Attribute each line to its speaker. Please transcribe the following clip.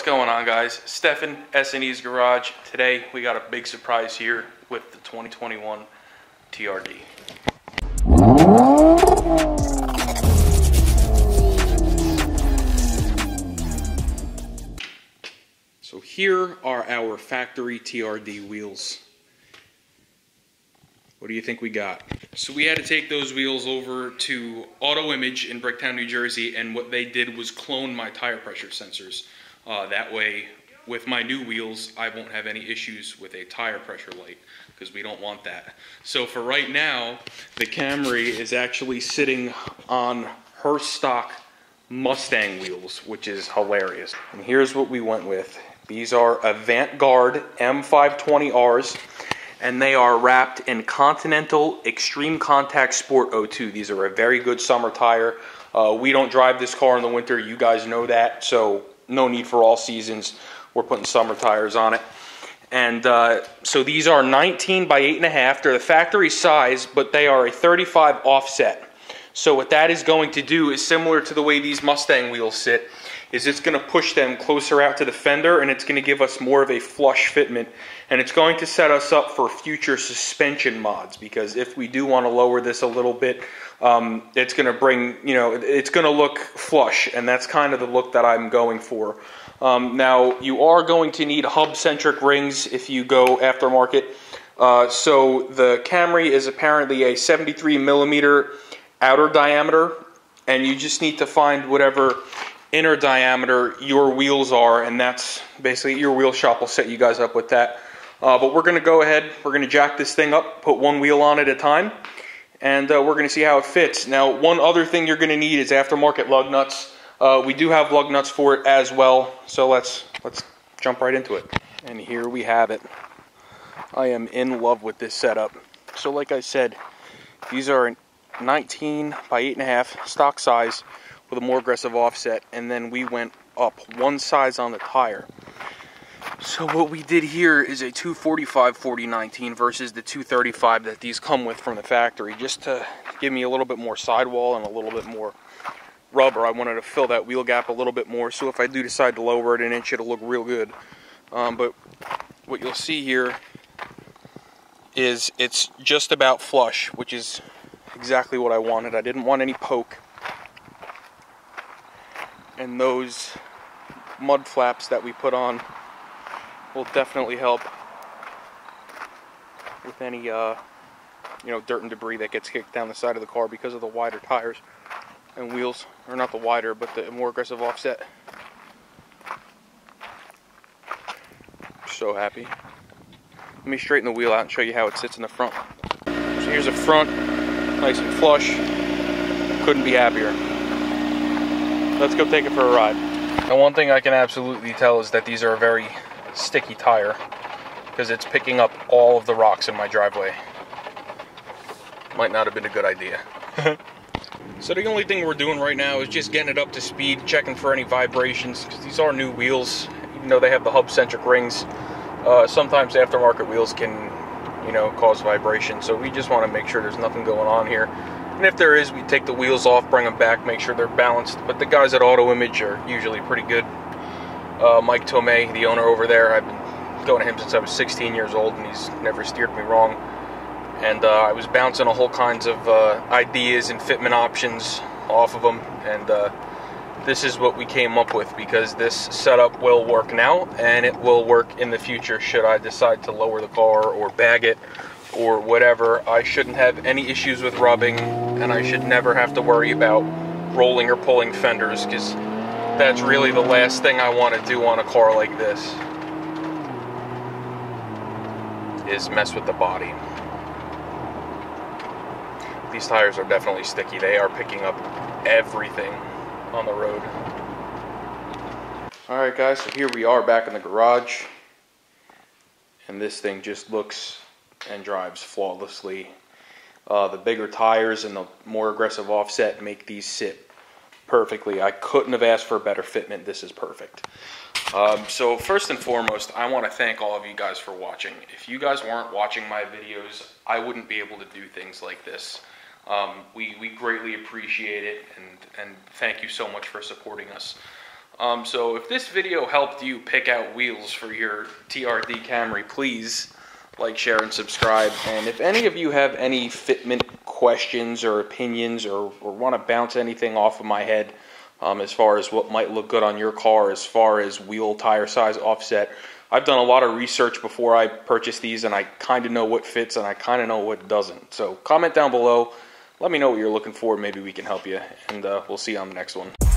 Speaker 1: going on, guys? Stefan, S&E's Garage. Today we got a big surprise here with the 2021 TRD. So here are our factory TRD wheels. What do you think we got? So we had to take those wheels over to Auto Image in Bricktown, New Jersey, and what they did was clone my tire pressure sensors. That way, with my new wheels, I won't have any issues with a tire pressure light, because we don't want that. So for right now, the Camry is actually sitting on her stock Mustang wheels, which is hilarious. And here's what we went with. These are Avant Garde M520Rs. And they are wrapped in Continental Extreme Contact Sport 02. These are a very good summer tire. We don't drive this car in the winter. You guys know that, so no need for all seasons. We're putting summer tires on it. And so these are 19 by 8.5. They're the factory size, but they are a 35 offset. So what that is going to do is similar to the way these Mustang wheels sit, is it's going to push them closer out to the fender, and it's going to give us more of a flush fitment, and it's going to set us up for future suspension mods, because if we do want to lower this a little bit, it's going to bring, it's going to look flush, and that's kind of the look that I'm going for. Now, you are going to need hub-centric rings if you go aftermarket. So the Camry is apparently a 73 millimeter outer diameter, and you just need to find whatever inner diameter your wheels are, and that's basically your wheel shop will set you guys up with that. But we're going to go ahead, we're going to jack this thing up, put one wheel on at a time, and we're going to see how it fits. Now, one other thing you're going to need is aftermarket lug nuts. We do have lug nuts for it as well, so let's jump right into it. And here we have it. I am in love with this setup. So like I said, these are 19 by 8.5 stock size with a more aggressive offset, and then we went up one size on the tire. So what we did here is a 245/40/19 versus the 235 that these come with from the factory, just to give me a little bit more sidewall and a little bit more rubber. I wanted to fill that wheel gap a little bit more, so if I do decide to lower it an inch, it'll look real good. But what you'll see here is it's just about flush, which is exactly what I wanted. I didn't want any poke. And those mud flaps that we put on will definitely help with any dirt and debris that gets kicked down the side of the car because of the wider tires and wheels, or not the wider, but the more aggressive offset. So happy. Let me straighten the wheel out and show you how it sits in the front. So here's the front, nice and flush. Couldn't be happier. Let's go take it for a ride. And one thing I can absolutely tell is that these are a very sticky tire, because it's picking up all of the rocks in my driveway. Might not have been a good idea. So the only thing we're doing right now is just getting it up to speed, checking for any vibrations, because these are new wheels. Even though they have the hub-centric rings, sometimes aftermarket wheels can, cause vibration. So we just want to make sure there's nothing going on here. And if there is, we take the wheels off, bring them back, make sure they're balanced. But the guys at Auto Image are usually pretty good. Mike Tomei, the owner over there, I've been going to him since I was 16 years old, and he's never steered me wrong. And I was bouncing a whole kinds of ideas and fitment options off of him. And this is what we came up with, because this setup will work now, and it will work in the future should I decide to lower the car or bag it or whatever. I shouldn't have any issues with rubbing, and I should never have to worry about rolling or pulling fenders, because that's really the last thing I want to do on a car like this, is mess with the body. These tires are definitely sticky. They are picking up everything on the road. Alright guys, so here we are back in the garage, and this thing just looks and drives flawlessly. The bigger tires and the more aggressive offset make these sit perfectly. I couldn't have asked for a better fitment. This is perfect. So first and foremost, I want to thank all of you guys for watching. If you guys weren't watching my videos, I wouldn't be able to do things like this. We greatly appreciate it, and thank you so much for supporting us. So if this video helped you pick out wheels for your TRD Camry, please like, share, and subscribe. And if any of you have any fitment questions or opinions or want to bounce anything off of my head as far as what might look good on your car as far as wheel tire size offset, I've done a lot of research before I purchased these, and I kind of know what fits and I kind of know what doesn't. So comment down below. Let me know what you're looking for. Maybe we can help you, and we'll see you on the next one.